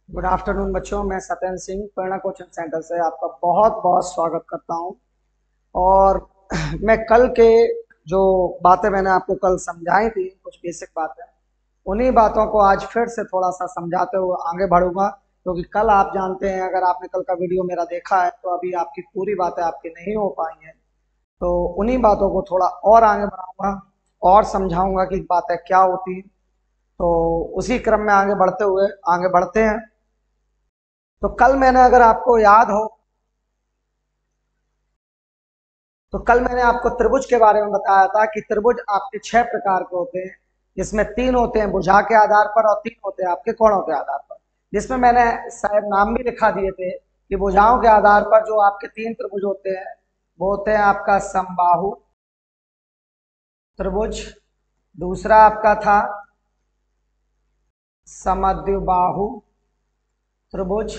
Good afternoon बच्चों, मैं सत्येंद्र सिंह प्रेरणा coaching centre से आपका बहुत बहुत स्वागत करता हूं। और मैं कल के जो बातें मैंने आपको कल समझाई थी, कुछ बेसिक बातें, उन्हीं बातों को आज फिर से थोड़ा सा समझाते हुए आगे बढ़ूंगा। क्योंकि कल आप जानते हैं, अगर आपने कल का वीडियो मेरा देखा है तो अभी आपकी पूरी बातें आपकी नहीं हो पाई हैं। तो उन्हीं बातों को थोड़ा और आगे बढ़ाऊंगा और समझाऊंगा कि बातें क्या होती हैं। तो उसी क्रम में आगे बढ़ते हुए आगे बढ़ते हैं। तो कल मैंने, अगर आपको याद हो, तो कल मैंने आपको त्रिभुज के बारे में बताया था कि त्रिभुज आपके 6 प्रकार के होते हैं, जिसमें 3 होते हैं भुजा के आधार पर और 3 होते हैं आपके कोणों के आधार पर। जिसमें मैंने शायद नाम भी लिखा दिए थे कि भुजाओं के आधार पर जो आपके 3 त्रिभुज होते हैं वो होते हैं आपका समबाहु त्रिभुज, दूसरा आपका था समद्विबाहु त्रिभुज,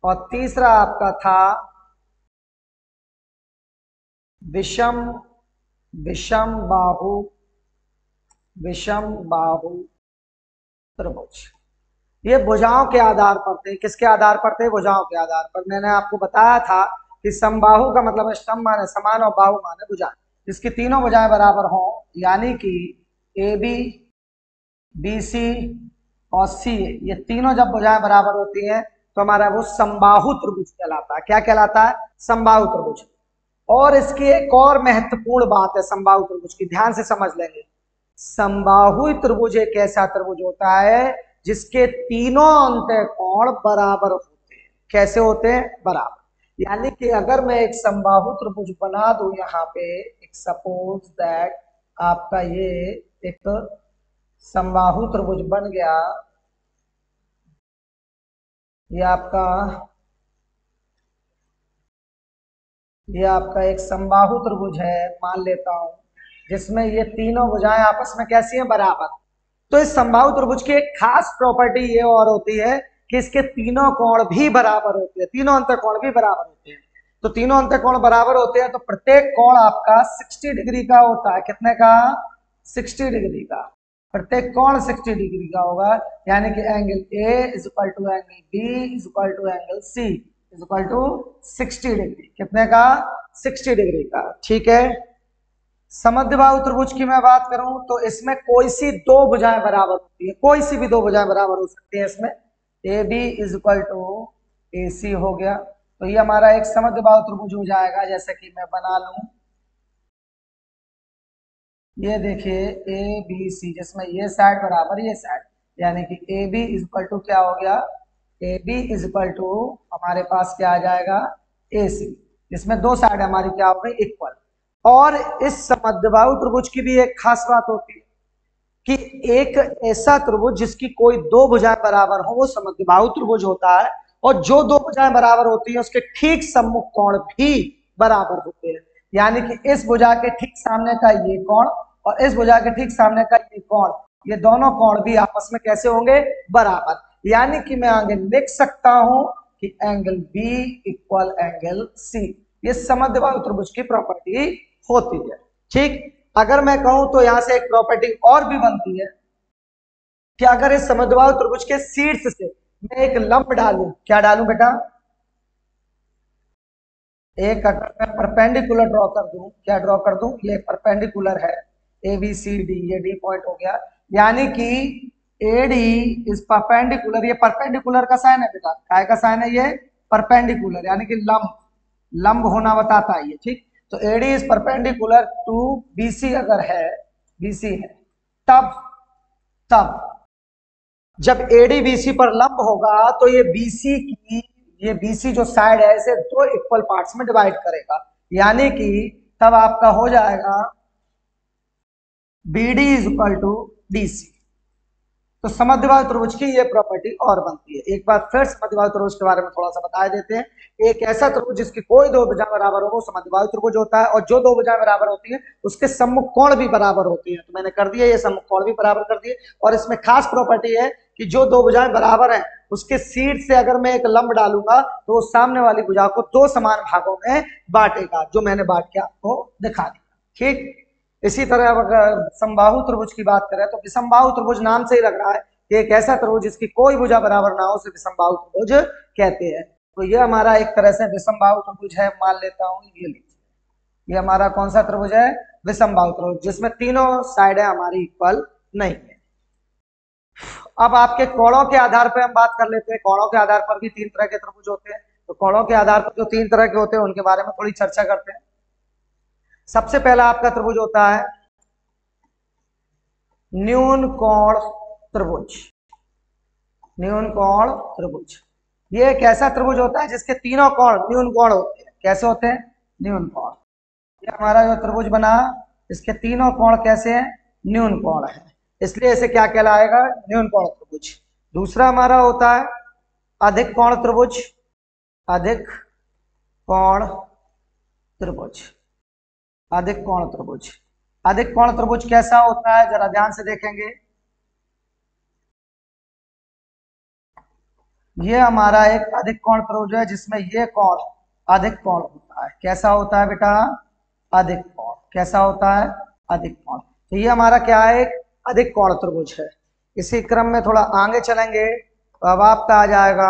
और तीसरा आपका था विषम विषम बाहु विषम बाहु त्रिभुज। ये भुजाओं के आधार पर थे। किसके आधार पर थे? भुजाओं के आधार पर। मैंने आपको बताया था कि समबाहु का मतलब है स्तंभ माने समान और बाहु माने भुजा, जिसकी तीनों भुजाएं बराबर हों, यानी कि ए बी, बी सी और सी, ये तीनों जब भुजाएं बराबर होती हैं तो हमारा वो समबाहु त्रिभुज कहलाता है। क्या कहलाता है? समबाहु त्रिभुज। और इसकी एक और महत्वपूर्ण बात है समबाहु त्रिभुज की, ध्यान से समझ लेंगे। समबाहु त्रिभुज एक ऐसा त्रिभुज होता है जिसके तीनों अंतःकोण बराबर होते हैं। कैसे होते हैं? बराबर। यानी कि अगर मैं एक समबाहु त्रिभुज बना दूं यहाँ पे, एक सपोज दैट आपका ये एक समबाहु त्रिभुज बन गया, ये आपका ये आपका एक समबाहु त्रिभुज है, मान लेता हूं, जिसमें ये तीनों भुजाएं आपस में कैसी हैं? बराबर। तो इस समबाहु त्रिभुज की एक खास प्रॉपर्टी ये और होती है कि इसके तीनों कोण भी बराबर होते हैं, तीनों अंतःकोण भी बराबर होते हैं। तो तीनों अंतःकोण बराबर होते हैं तो प्रत्येक कोण आपका 60 डिग्री का होता है। कितने का? 60 डिग्री का। प्रत्येक कोण 60 डिग्री का होगा, यानी कि angle A is equal to angle B is equal to angle C is equal to 60 degree. कितने का? 60 डिग्री का। ठीक है। समद्विबाहु त्रिभुज की मैं बात करूं तो इसमें कोई सी दो भुजाएं बराबर होती है, कोई सी भी दो भुजाएं बराबर हो सकती है इसमें। A B is equal to A C हो गया, तो ये हमारा एक समद्विबाहु त्रिभुज हो जाएगा। जैसे कि मैं बना लूं, ये देखिए ए बी सी, जिसमें ये साइड बराबर ये साइड, यानी कि A B is equal to क्या हो गया? A B is equal to हमारे पास क्या आ जाएगा? ए सी, जिसमें दो साइड हमारी क्या हो गई? इक्वल। और इस समद्विबाहु त्रिभुज की भी एक खास बात होती है कि एक ऐसा त्रिभुज जिसकी कोई दो भुजाएं बराबर हो वो समद्विबाहु त्रिभुज होता है। और जो दो भुजाएं बराबर होती हैं उसके ठीक सम्मुख कोण भी बराबर होते हैं। यानी कि इस भुजा के ठीक सामने का ये कोण और इस भुजा के ठीक सामने का ये कोण, ये दोनों कोण भी आपस में कैसे होंगे? बराबर। यानी कि मैं आगे लिख सकता हूं कि angle B equal angle C. ये समद्विबाहु त्रिभुज की प्रॉपर्टी होती है। ठीक। अगर मैं कहूं तो यहां से एक प्रॉपर्टी और भी बनती है कि अगर इस समद्विबाहु त्रिभुज के शीर्ष से मैं एक लंब डालूं, क्या डालूं बेटा? एक अगर मैं परपेंडिकुलर ड्रॉ कर दूं, क्या ड्रॉ कर दूं? ये परपेंडिकुलर है, ए बी सी डी, ये डी पॉइंट हो गया। यानी कि ए डी इज परपेंडिकुलर, ये परपेंडिकुलर का साइन है बेटा। काय का साइन है ये? परपेंडिकुलर, यानी कि लंब, लंब होना बताता है ये। ठीक। तो A D is perpendicular to B C, अगर है, बी सी है, तब तब जब एडीबीसी पर लंब होगा तो ये बीसी जो साइड है इसे दो इक्वल पार्ट्स में डिवाइड करेगा। यानी कि तब आपका हो जाएगा B D is equal to D C. तो समद्विबाहु त्रिभुज की ये प्रॉपर्टी और बनती है। एक बार फिर समद्विबाहु त्रिभुज के बारे में थोड़ा सा बता देते हैं। एक ऐसा त्रिभुज जिसकी कोई दो भुजा बराबर हो वो समद्विबाहु त्रिभुज होता है, और जो दो भुजाएं बराबर होती हैं उसके सम्मुख कोण भी बराबर होती हैं। तो मैंने कर दिया, ये सम्मुख कोण भी बराबर कर दिए। और इसमें खास प्रॉपर्टी है कि जो दो भुजाएं बराबर हैं उसके शीर्ष से अगर मैं एक लंब डालूंगा तो वो सामने वाली भुजा को दो समान भागों में बांटेगा, जो मैंने बांट के आपको दिखा दिया। ठीक। इसी तरह अगर समबाहु त्रिभुज की बात करें तो विषमबाहु त्रिभुज नाम से ही लग रहा है कि एक ऐसा त्रिभुज जिसकी कोई भुजा बराबर ना हो उसे विषमबाहु त्रिभुज कहते हैं। तो ये हमारा एक तरह से विषमबाहु त्रिभुज है, मान लेता हूं। ये लीजिए, ये हमारा कौन सा त्रिभुज है? विषमबाहु त्रिभुज, जिसमें तीनों साइडें हमारी इक्वल नहीं है। अब आपके कोणों के आधार पर हम बात कर लेते हैं। कोणों के आधार पर भी तीन तरह के त्रिभुज होते हैं। तो कोणों के आधार पर जो तीन तरह के होते हैं उनके बारे में थोड़ी चर्चा करते हैं। सबसे पहला आपका त्रिभुज होता है न्यून कोण त्रिभुज। न्यून कोण त्रिभुज ये एक ऐसा त्रिभुज होता है जिसके तीनों कोण न्यून कोण होते हैं। कैसे होते हैं? न्यून कोण। ये हमारा जो त्रिभुज बना, इसके तीनों कोण कैसे हैं? न्यून कोण है, इसलिए इसे क्या कहलाएगा? न्यून कोण त्रिभुज। दूसरा हमारा होता है अधिक कोण त्रिभुज। अधिक कोण त्रिभुज। अधिक कोण त्रिभुज। अधिक कोण त्रिभुज कैसा होता है? जरा ध्यान से देखेंगे। ये हमारा एक अधिक कोण त्रिभुज है जिसमें ये कोण अधिक कोण होता है। कैसा होता है बेटा? अधिक कोण। कैसा होता है? अधिक कोण। तो ये हमारा क्या है? एक अधिक कोण त्रिभुज है। इसी क्रम में थोड़ा आगे चलेंगे तो अब आपका आ जाएगा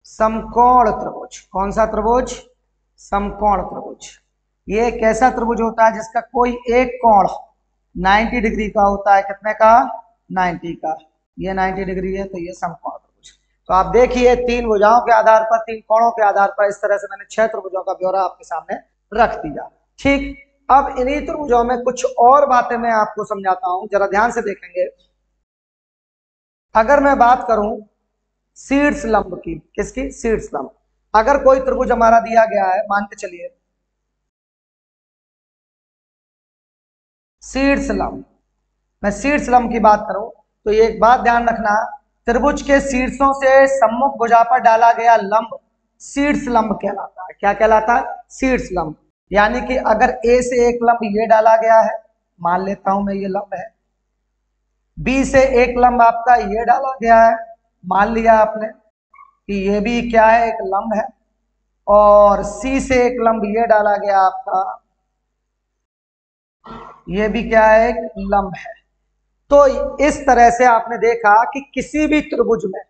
समकोण त्रिभुज। कौन सा त्रिभुज? समकोण त्रिभुज। ये एक ऐसा त्रिभुज होता है जिसका कोई एक कोण 90 डिग्री का होता है। कितने का? 90 का। ये 90 डिग्री है, तो ये समकोण त्रिभुज। तो आप देखिए, तीन भुजाओं के आधार पर, तीन कोणों के आधार पर, इस तरह से मैंने 6 त्रिभुजों का ब्यौरा आपके सामने रख दिया। ठीक, अब इन्हीं त्रिभुजों में कुछ और बातें मैं आपको समझाता हूं, जरा ध्यान से देखेंगे। अगर मैं बात करूं शीर्ष लंब की, किसकी? शीर्ष लंब। अगर कोई त्रिभुज हमारा दिया गया है, मान के चलिए शीर्ष लंब, मैं शीर्ष लंब की बात करूं तो ये एक बात ध्यान रखना, त्रिभुज के शीर्षों से सम्मुख भुजा पर डाला गया लंब शीर्ष लंब कहलाता है। क्या कहलाता है? शीर्ष लंब। यानी कि अगर ए से एक लंब ये डाला गया है, मान लेता हूं मैं ये लंब है, बी से एक लंब आपका ये डाला गया है, मान लिया आपने कि ये भी क्या है? एक लंब है, और सी से एक लंब ये डाला गया आपका, ये भी क्या है? एक लंब है। तो इस तरह से आपने देखा कि किसी भी त्रिभुज में,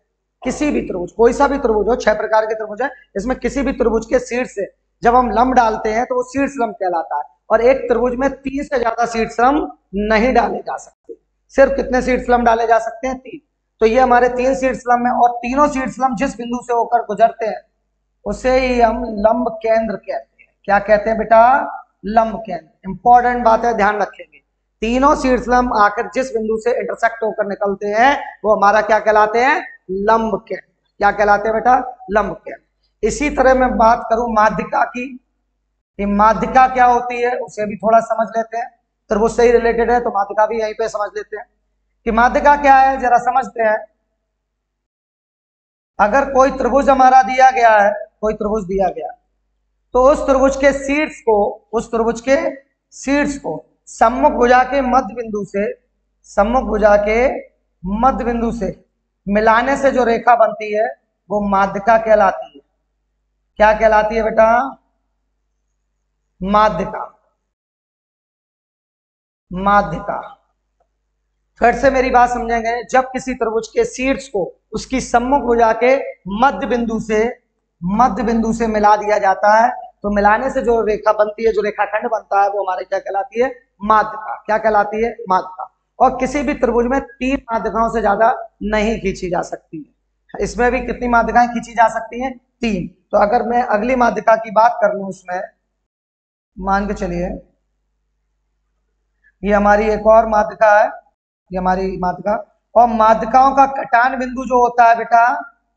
किसी भी त्रिभुज, कोई सा भी त्रिभुज हो, 6 प्रकार के त्रिभुज है, इसमें किसी भी त्रिभुज के शीर्ष से जब हम लंब डालते हैं तो वो शीर्ष लंब कहलाता है। और एक त्रिभुज में 3 से ज्यादा शीर्ष लंब नहीं डाले जा सकते। सिर्फ कितने शीर्ष लंब डाले जा सकते हैं? 3। तो ये हमारे 3 शीर्ष लंब है, और तीनों शीर्ष लंब जिस बिंदु से होकर गुजरते हैं उसे ही हम लंब केंद्र कहते हैं। क्या कहते हैं बेटा? लंब केंद्र। इंपॉर्टेंट बात है, ध्यान रखेंगे। तीनों शीर्ष लंब आकर जिस बिंदु से इंटरसेक्ट होकर निकलते हैं वो हमारा क्या कहलाते हैं? लंब केंद्र। क्या कहलाते हैं बेटा? लंब केंद्र। इसी तरह मैं बात करूं माध्यिका की, कि माध्यिका क्या होती है उसे भी थोड़ा समझ लेते हैं। त्रिभुज से ही रिलेटेड है तो माध्यिका भी यहीं पे समझ लेते हैं कि माध्यिका क्या है, जरा समझते हैं। अगर कोई त्रिभुज हमारा दिया गया है, कोई त्रिभुज दिया गया, तो उस त्रिभुज के शीर्ष को, उस त्रिभुज के शीर्ष को सम्मुख भुजा के मध्य बिंदु से, सम्मुख भुजा के मध्य बिंदु से मिलाने से जो रेखा बनती है वो माध्यिका कहलाती है। क्या कहलाती है बेटा? माध्यिका। माध्यिका। फिर से मेरी बात समझेंगे। जब किसी त्रिभुज के शीर्ष को उसकी सम्मुख भुजा के मध्य बिंदु से मिला दिया जाता है तो मिलाने से जो रेखा बनती है, जो रेखाखंड बनता है, वो हमारे क्या कहलाती है? माध्यिका। क्या कहलाती है? माध्यिका। और किसी भी त्रिभुज में 3 माध्यिकाओं से ज्यादा नहीं खींची जा सकती है। इसमें भी कितनी माध्यिकाएं खींची जा सकती हैं? 3। तो अगर मैं अगली माध्यिका की बात कर लूं, उसमें मान के चलिए ये हमारी एक और माध्यिका है, ये हमारी माध्यिका। और माध्यिकाओं का कटान बिंदु जो होता है बेटा,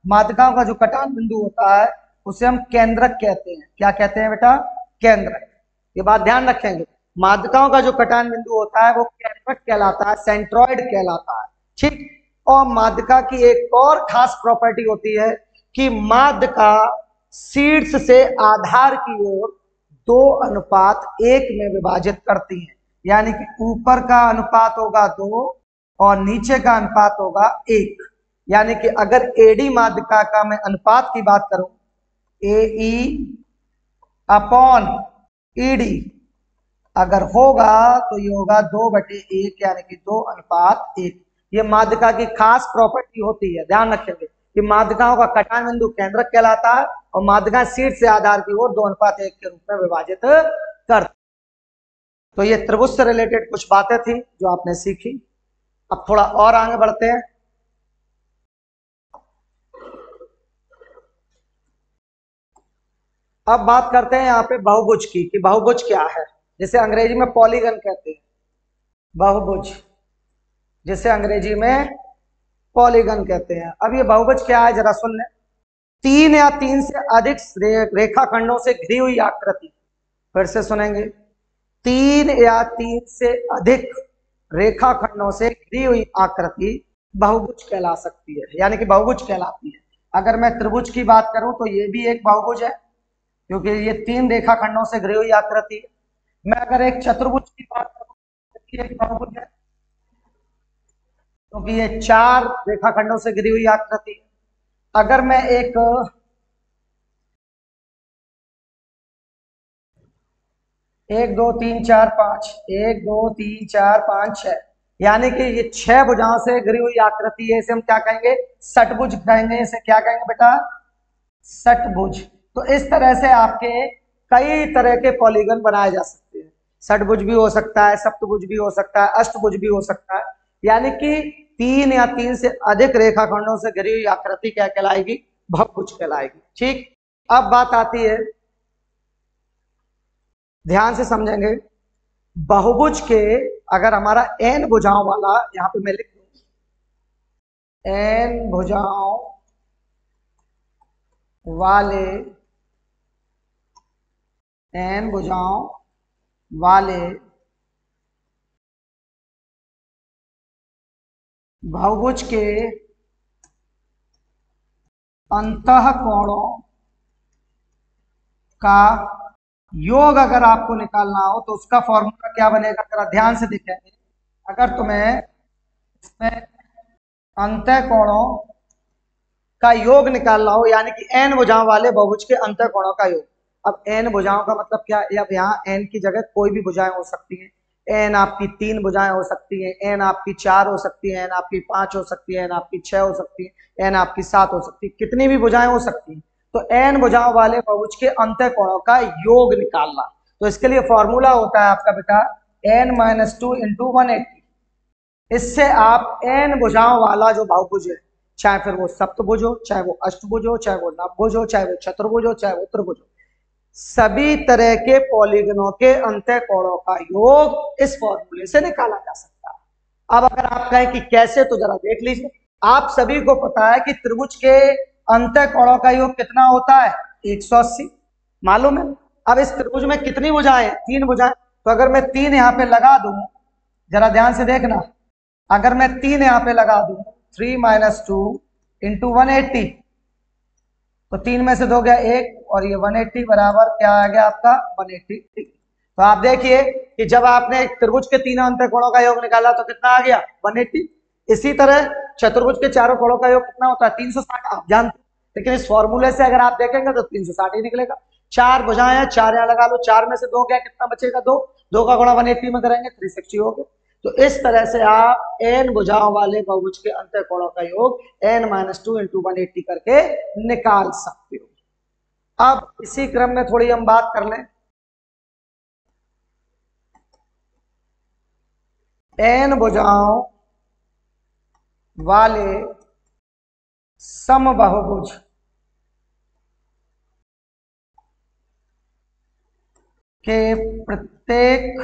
माध्यिकाओं का जो कटान बिंदु होता है उसे हम केंद्रक कहते हैं। क्या कहते हैं बेटा? केंद्रक। ये बात ध्यान रखेंगे। माध्यिकाओं का जो कटान बिंदु होता है वो केंद्रक कहलाता है, सेंट्रॉइड कहलाता है। ठीक। और माध्यिका की एक और खास प्रॉपर्टी होती है कि माध्यिका शीर्ष से आधार की ओर 2:1 में विभाजित करती है। यानी कि ऊपर का अनुपात होगा 2 और नीचे का अनुपात होगा 1। यानी कि अगर एडी माध्यिका का मैं अनुपात की बात करूं, AE अपॉन ED अगर होगा तो ये होगा 2/1, यानी कि 2:1। ये माध्यिका की खास प्रॉपर्टी होती है, ध्यान रखेंगे कि माध्यिकाओं का कटान बिंदु केंद्रक कहलाता है और माध्यिका शीर्ष से आधार की ओर 2:1 के रूप में विभाजित करती। तो ये त्रिभुज से रिलेटेड कुछ बातें थी जो आपने सीखी। अब थोड़ा और आगे बढ़ते हैं। अब बात करते हैं यहाँ पे बहुभुज की कि बहुभुज क्या है, जिसे अंग्रेजी में पॉलीगन कहते हैं। बहुभुज जिसे अंग्रेजी में पॉलीगन कहते हैं। अब ये बहुभुज क्या है जरा सुन लें। 3 या 3 से अधिक रेखाखंडों से घिरी हुई आकृति, फिर से सुनेंगे, 3 या 3 से अधिक रेखाखंडों से घिरी हुई आकृति बहुभुज कहला सकती है, यानी कि बहुभुज कहलाती है। अगर मैं त्रिभुज की बात करूं तो ये भी एक बहुभुज है क्योंकि ये 3 रेखाखंडों से घिरी हुई आकृति है। मैं अगर एक चतुर्भुज की बात करूं तो ये एक बहुभुज है क्योंकि ये 4 रेखाखंडों से घिरी हुई आकृति है। अगर मैं एक 1 2 3 4 5 1 2 3 4 5 6 यानी कि ये 6 भुजाओं से घिरी हुई आकृति है, इसे हम क्या कहेंगे, षटभुज कहेंगे। इसे क्या कहेंगे बेटा, षटभुज। तो इस तरह से आपके कई तरह के पॉलीगन बनाए जा सकते हैं। षटभुज भी हो सकता है, सप्तभुज भी हो सकता है, अष्टभुज भी हो सकता है, यानी कि 3 या 3 से अधिक रेखाखंडों से घिरी हुई आकृति क्या कहलाएगी, बहुभुज कहलाएगी। ठीक, अब बात आती है, ध्यान से समझेंगे, बहुभुज के अगर हमारा n भुजाओं वाला, यहां पे मैं लिख दूं n भुजाओं वाले, n भुजाओं वाले बहुभुज के अंतःकोणों का योग अगर आपको निकालना हो तो उसका फॉर्मूला क्या बनेगा, जरा ध्यान से देखेंगे। अगर तुम्हें इसमें अंतःकोणों का योग निकालना हो, यानी कि n भुजाओं वाले बहुभुज के अंतःकोणों का योग। अब n भुजाओं का मतलब क्या है, अब यहाँ n की जगह कोई भी भुजाएं हो सकती हैं। n आपकी 3 भुजाएं हो सकती हैं, n आपकी 4 हो सकती है, n आपकी 5 हो सकती है, n आपकी 6 हो सकती है, n आपकी 7 हो सकती है, कितनी भी भुजाएं हो सकती हैं। तो n भुजाओं वाले बहुभुज के अंतःकोणों का योग निकालना, तो इसके लिए फॉर्मूला होता है आपका बेटा n-2 × 180। इससे आप n भुजाओं वाला जो बहुभुज है, चाहे फिर वो सप्तभुज हो, चाहे वो अष्टभुज हो, चाहे वो नवभुज हो, चाहे वो चतुर्भुज हो, चाहे वो त्रिभुज हो, सभी तरह के पॉलीगनों के अंतःकोणों का योग इस फॉर्मूले से निकाला जा सकता है। अब अगर आप कहें कि कैसे, तो जरा देख लीजिए। आप सभी को पता है कि त्रिभुज के अंतःकोणों का योग कितना होता है, 180, मालूम है। अब इस त्रिभुज में कितनी भुजाएं, 3 भुजाएं, तो अगर मैं 3 यहाँ पे लगा दूं, जरा ध्यान से देखना, अगर मैं 3 यहाँ पे लगा दूं, 3 - 2 × 180, तो 3 में से 2 गया 1 और ये 180 बराबर क्या आ गया आपका 180। तो आप देखिए कि जब आपने त्रिभुज के तीनों अंतःकोणों का योग निकाला तो कितना आ गया, 180। इसी तरह चतुर्भुज के चारों कोणों का योग कितना होता है, 360, आप जानते हैं। लेकिन इस फॉर्मूले से अगर आप देखेंगे तो 360 ही निकलेगा। 4 भुजाएं हैं, 4 यहाँ लगा लो, 4 में से 2 गया, कितना बचेगा, 2 का गुणा 180 में करेंगे 360 हो गया। तो इस तरह से आप n भुजाओं वाले बहुभुज के अंतःकोणों का योग n-2 × 180 करके निकाल सकते हो। अब इसी क्रम में थोड़ी हम बात कर लें, n भुजाओं वाले समबाहुभुज के प्रत्येक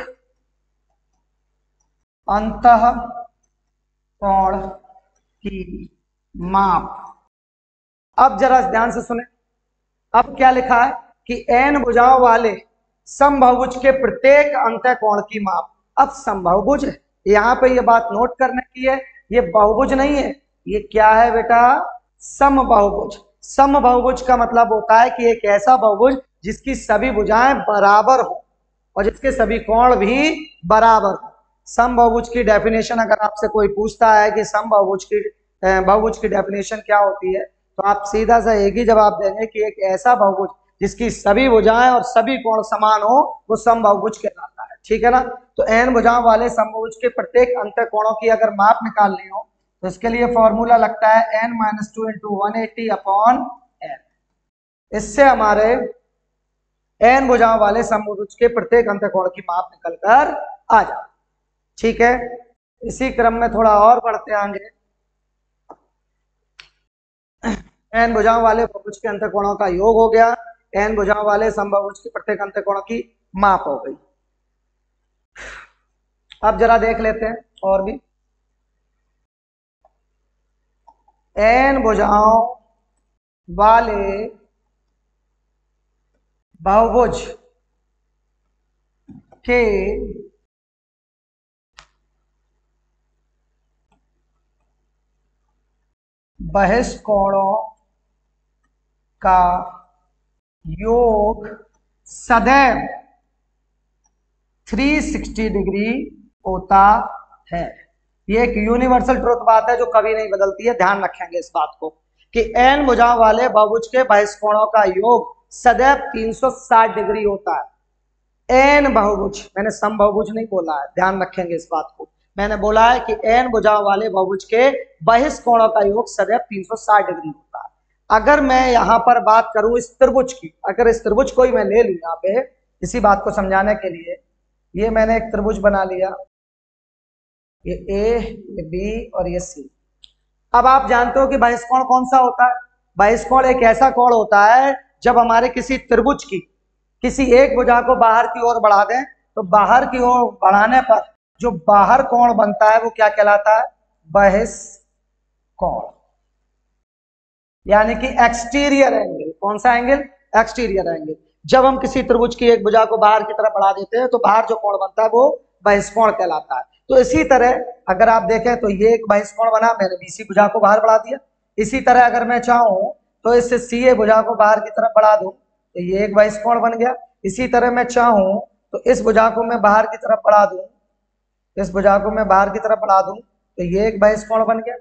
अंतःकोण की माप। अब जरा ध्यान से सुने, अब क्या लिखा है कि n भुजाओं वाले समबाहुभुज के प्रत्येक अंतःकोण की माप। अब समबाहुभुज है, यहाँ पे ये बात नोट करने की है, ये बहुभुज नहीं है, ये क्या है बेटा, समबाहुभुज। समबाहुभुज का मतलब होता है कि एक ऐसा बहुभुज जिसकी सभी भुजाएं बराबर हो और जिसके सभी कोण भी बराबर हो। समबाहुभुज की डेफिनेशन अगर आपसे कोई पूछता है कि समबाहुभुज की डेफिनेशन क्या होती है, तो आप सीधा सा एक ही जवाब देंगे कि एक ऐसा बहुभुज जिसकी सभी भुजाएं और सभी कोण समान हो, वो समबाहुभुज कहलाता है। ठीक है ना। तो n भुजाओं वाले समबाहुभुज के प्रत्येक अंतःकोणों की अगर माप निकालनी हो तो इसके लिए फॉर्मूला लगता है n-2 इंटू 180 अपॉन n। इससे हमारे n भुजाओं वाले समभुज के प्रत्येक अंतःकोण की माप निकल कर आ जाए। ठीक है, इसी क्रम में थोड़ा और बढ़ते आगे। n भुजाओं वाले बहुभुज के अंतःकोणों का योग हो गया, n भुजाओं वाले समबाहुभुज के प्रत्येक अंतःकोण की माप हो गई। अब जरा देख लेते हैं और भी। n भुजाओं वाले बहुभुज के बहिष्कोणों का योग सदैव 360 डिग्री होता है। ये एक यूनिवर्सल ट्रुथ बात है जो कभी नहीं बदलती है, ध्यान रखेंगे इस बात को कि n भुजाओं वाले बहुभुज के बहिष्कोणों का योग सदैव 360 डिग्री होता है। n बहुभुज, मैंने समबाहुभुज नहीं बोला है, ध्यान रखेंगे इस बात को। मैंने बोला है कि n भुजाओं वाले बहुभुज के बहिष्कोणों का योग सदैव 360 डिग्री होता है। अगर मैं यहां पर बात करूं इस त्रिभुज की, अगर इस त्रिभुज को ही मैं ले लूं यहाँ पे इसी बात को समझाने के लिए, ये मैंने एक त्रिभुज बना लिया, ये ए, ये बी और ये सी। अब आप जानते हो कि बहिष्कोण कौन सा होता है? बहिष्कोण एक ऐसा कोण होता है जब हमारे किसी त्रिभुज की किसी एक भुजा को बाहर की ओर बढ़ा दें तो बाहर की ओर बढ़ाने पर जो बाहर कोण बनता है वो क्या कहलाता है? बहिष्कोण, यानी कि एक्सटीरियर एंगल। कौन सा एंगल? Exterior angle. जब हम किसी त्रिभुज की एक भुजा को बाहर की तरफ बढ़ा देते हैं तो बाहर जो कोण बनता है वो बहिष्कोण कहलाता है। तो इसी तरह अगर आप देखें तो ये एक बहिष्कोण बना, मैंने बीसी भुजा को बाहर बढ़ा दिया। इसी तरह अगर मैं चाहूं तो इस सीए भुजा को बाहर की तरफ बढ़ा दूं तो ये एक बहिष्कोण बन गया। इसी तरह मैं चाहूं तो इस भुजा को मैं बाहर की तरफ बढ़ा दूं, इस भुजा को मैं बाहर की तरफ बढ़ा दूं तो ये एक बहिष्कोण बन गया।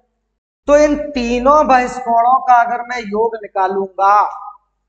तो इन तीनों बहिष्कोणों का अगर मैं योग निकालूंगा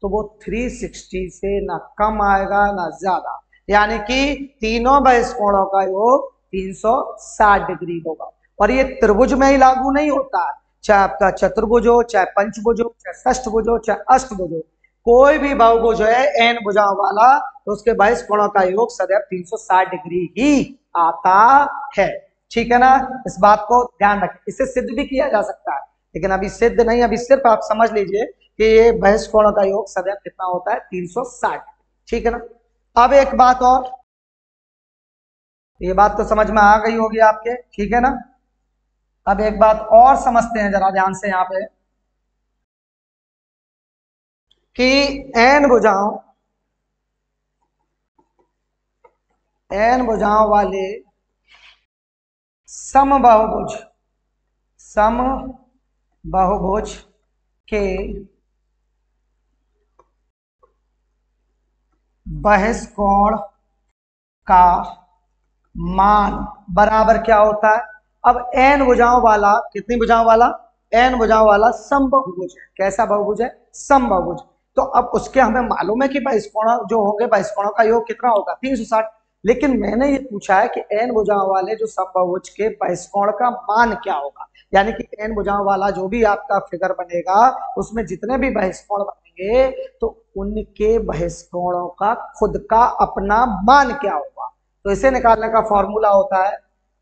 तो वो 360 से ना कम आएगा ना ज्यादा, यानी कि तीनों बहिष्कोणों का योग 360 डिग्री होगा। और ये त्रिभुज में ही लागू नहीं होता है, चाहे आपका चतुर्भुज हो, चाहे पंचभुज हो, चाहे षष्ठभुज हो, चाहे अष्टभुज हो, कोई भी बहुभुज है n भुजाओं वाला तो उसके बहिष्कोणों का योग सदैव 360 डिग्री ही आता है। ठीक है ना, इस बात को ध्यान रखें। इसे सिद्ध भी किया जा सकता है लेकिन अभी सिद्ध नहीं, अभी सिर्फ आप समझ लीजिए कि ये बहिष्कोणों का योग सदैव कितना होता है? 360। ठीक है ना। अब एक बात और, ये बात तो समझ में आ गई होगी आपके, ठीक है ना। अब एक बात और समझते हैं जरा ध्यान से यहाँ पे कि n भुजाओं वाले समबाहुभुज के बहिष्कोण का मान बराबर क्या होता है? अब n भुजाओं वाला, कितनी भुजाओं वाला? n भुजाओं वाला समबाहुभुज है। कैसा बहुभुज है? समबाहुभुज। तो अब उसके हमें मालूम है कि बहिष्कोण जो होंगे बहिष्कोणों का योग कितना होगा? 360। लेकिन मैंने ये पूछा है कि n भुजाओं वाले जो समबाहुभुज के बहिष्कोण का मान क्या होगा, यानी कि n भुजाओं वाला जो भी आपका फिगर बनेगा उसमें जितने भी बहिष्कोण बनेंगे तो उनके बहिष्कोणों का खुद का अपना मान क्या होगा। तो इसे निकालने का फॉर्मूला होता है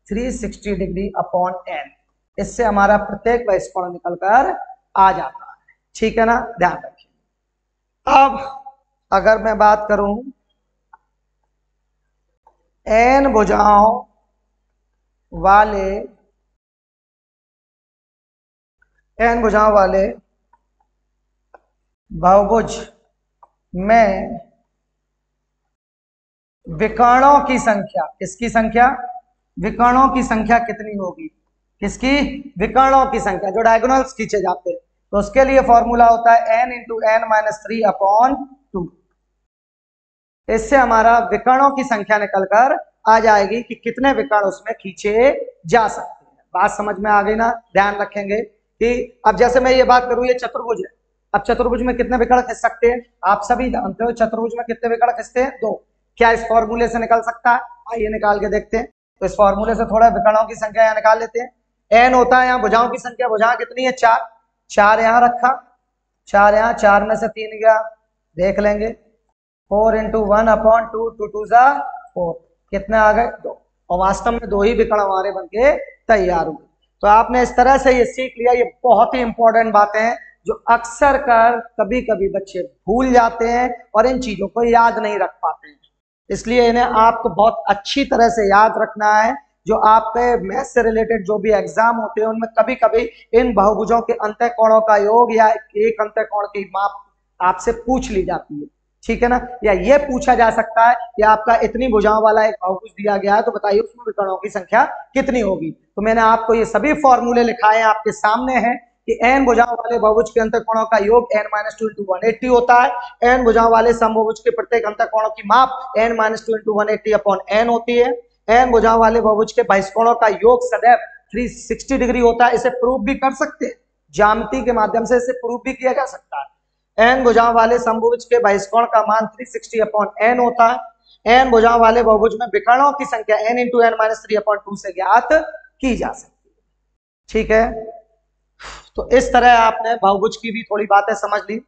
360 डिग्री अपॉन n। इससे हमारा प्रत्येक बहिष्कोण निकल कर आ जाता है। ठीक है ना, ध्यान रखिए। अब अगर मैं बात करूं n भुजाओं वाले बहुभुज में विकर्णों की संख्या, किसकी संख्या? विकर्णों की संख्या कितनी होगी? किसकी? विकर्णों की संख्या, जो डायगोनल्स खींचे जाते हैं। तो उसके लिए फॉर्मूला होता है n into n minus 3 upon 2। इससे हमारा विकर्णों की संख्या निकलकर आ जाएगी कि कितने विकर्ण उसमें खींचे जा सकते हैं। बात समझ में आ गई ना? ध्यान रखेंगे कि अब जैसे मैं ये बात करूं ये चतुर्भुज है, अब चतुर्भुज में कितने विकर्ण खींच सकते हैं? आप सभी जानते हो चतुर्भुज में कितने विकर्ण खींचते हैं? 2। क्या इस फॉर्मूले से निकल सकता है? आइए निकाल के देखते हैं। तो इस फॉर्मूले से थोड़ा विकर्णों की संख्या यहाँ निकाल लेते हैं। एन होता है यहाँ भुजाओं की संख्या, भुजा कितनी है 4, 4 यहाँ रखा, 4 यहाँ, 4 में से 3 गया, देख लेंगे 4 इंटू 1/2, 2 2 जा 4, कितने आ गए 2, और वास्तव में 2 ही विकर्ण हमारे बनके तैयार हुए। तो आपने इस तरह से ये सीख लिया। ये बहुत ही इंपॉर्टेंट बातें हैं जो अक्सर कर कभी कभी बच्चे भूल जाते हैं और इन चीजों को याद नहीं रख पाते हैं, इसलिए इन्हें आपको बहुत अच्छी तरह से याद रखना है। जो आपके मैथ से रिलेटेड जो भी एग्जाम होते हैं उनमें कभी कभी इन बहुभुजों के अंतःकोणों का योग या एक अंतःकोण की माप आपसे पूछ ली जाती है, ठीक है ना, या ये पूछा जा सकता है कि आपका इतनी भुजाओं वाला एक बहुभुज दिया गया है तो बताइए उसमें विकर्णों की संख्या कितनी होगी। तो मैंने आपको ये सभी फॉर्मूले लिखाए आपके सामने हैं कि n भुजाओं वाले बहुभुज के अंतःकोणों का योग n-2 इंटू 180 होता है, n भुजाओं वाले समभुज के प्रत्येक अंतःकोणों की माप n-2 इंटू 180 अपॉन n होती है। n भुजाओं वाले बहुभुज के बहिष्कोणों का योग सदैव 360 डिग्री होता है। इसे प्रूव भी कर सकते हैं, ज्यामिति के माध्यम से इसे प्रूव भी किया जा सकता है। n भुजाओं वाले समभुज के बहिष्कोण का मान 360 अपॉन n होता है। n भुजाओं वाले बहुभुज में विकर्णों की संख्या n इंटू n-3/2 से ज्ञात की जा सकती है, ठीक है। तो इस तरह आपने बहुभुज की भी थोड़ी बातें समझ ली।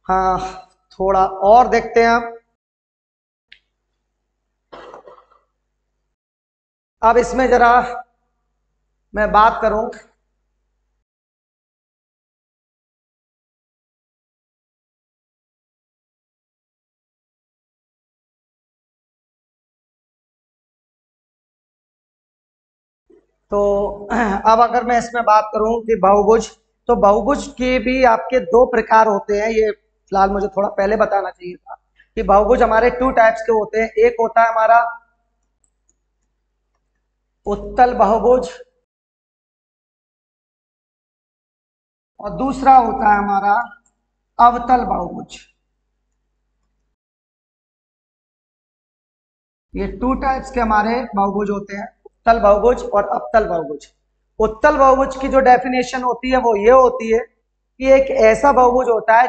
हाँ, थोड़ा और देखते हैं आप। अब इसमें जरा मैं बात करूं तो अब अगर मैं इसमें बात करूं कि बहुभुज, तो बहुभुज के भी आपके 2 प्रकार होते हैं। ये फिलहाल मुझे थोड़ा पहले बताना चाहिए था कि बहुभुज हमारे 2 टाइप्स के होते हैं। एक होता है हमारा उत्तल बहुभुज और दूसरा होता है हमारा अवतल बहुभुज। ये 2 टाइप्स के हमारे बहुभुज होते हैं, उत्तल बहुभुज और अवतल बहुभुज। उत्तल बहुभुज की जो डेफिनेशन होती है वो ये होती है कि एक ऐसा बहुभुज होता है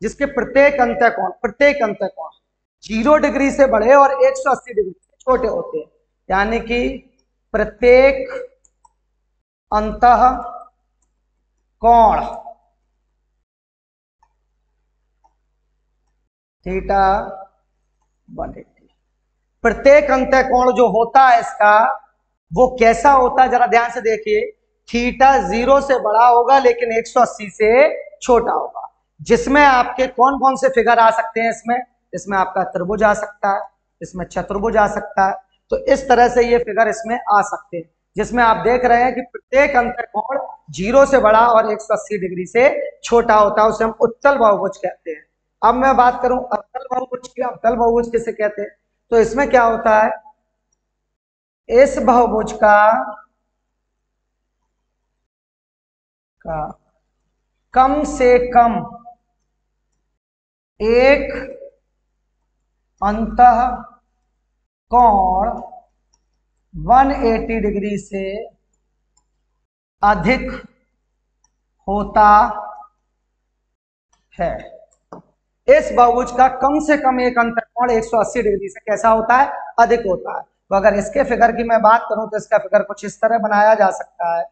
जिसके प्रत्येक अंतःकोण 0 डिग्री से बड़े और 180 डिग्री से छोटे होते हैं, यानी कि प्रत्येक अंतःकोण थीटा 180। प्रत्येक अंतःकोण जो होता है इसका वो कैसा होता है जरा ध्यान से देखिए, थीटा 0 से बड़ा होगा लेकिन 180 से छोटा होगा। जिसमें आपके कौन कौन से फिगर आ सकते हैं इसमें आपका त्रिभुज आ सकता है, इसमें चतुर्भुज आ सकता है। तो इस तरह से ये फिगर इसमें आ सकते हैं जिसमें आप देख रहे हैं कि प्रत्येक अंतःकोण 0 से बड़ा और 180 डिग्री से छोटा होता है, उसे हम उत्तल बहुभुज कहते हैं। अब मैं बात करूं अवतल बहुभुज की। अवतल बहुभुज किसे कहते हैं? तो इसमें क्या होता है, इस बहुभुज का कम से कम एक अंतःकोण 180 डिग्री से अधिक होता है। इस बहुभुज का कम से कम एक अंतःकोण 180 डिग्री से कैसा होता है, अधिक होता है। तो अगर इसके फिगर की मैं बात करूं तो इसका फिगर कुछ इस तरह बनाया जा सकता है।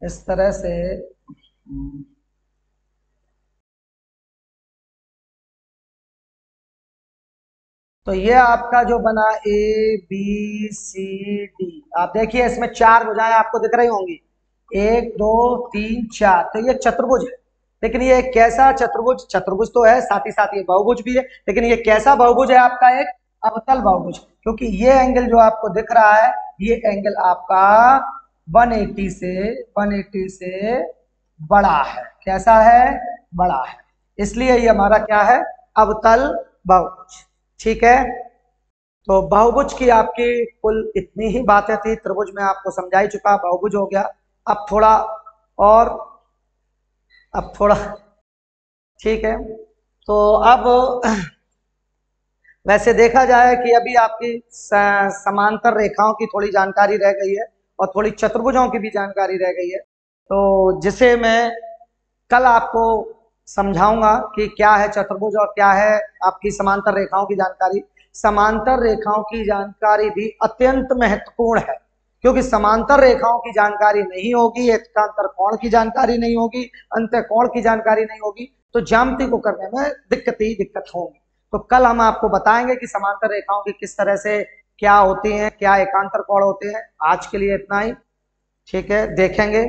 इस तरह से तो ये आपका जो बना ABCD, आप देखिए इसमें 4 भुजाएं आपको दिख रही होंगी, 1 2 3 4। तो ये चतुर्भुज है, लेकिन ये कैसा चतुर्भुज? चतुर्भुज तो है, साथ ही साथ ये बहुभुज भी है, लेकिन ये कैसा बहुभुज है आपका? एक अवतल बहुभुज, क्योंकि ये एंगल जो आपको दिख रहा है ये एंगल आपका 180 से बड़ा है। कैसा है? बड़ा है, इसलिए ये हमारा क्या है, अवतल बहुभुज, ठीक है। तो बहुभुज की आपकी कुल इतनी ही बातें थी। त्रिभुज में आपको समझा ही चुका, बहुभुज हो गया। अब थोड़ा और अब थोड़ा ठीक है। तो अब वैसे देखा जाए कि अभी आपकी समांतर रेखाओं की थोड़ी जानकारी रह गई है और थोड़ी चतुर्भुजों की भी जानकारी रह गई है, तो जिसे मैं कल आपको समझाऊंगा कि क्या है चतुर्भुज और क्या है आपकी समांतर रेखाओं की जानकारी। समांतर रेखाओं की जानकारी भी अत्यंत महत्वपूर्ण है, क्योंकि समांतर रेखाओं की जानकारी नहीं होगी, एकांतर कोण की जानकारी नहीं होगी, अंतःकोण की जानकारी नहीं होगी, तो ज्यामिति को करने में दिक्कत होगी। तो कल हम आपको बताएंगे कि समांतर रेखाओं की किस तरह से क्या होती हैं, क्या एकांतर कोण होते हैं। आज के लिए इतना ही, ठीक है, देखेंगे।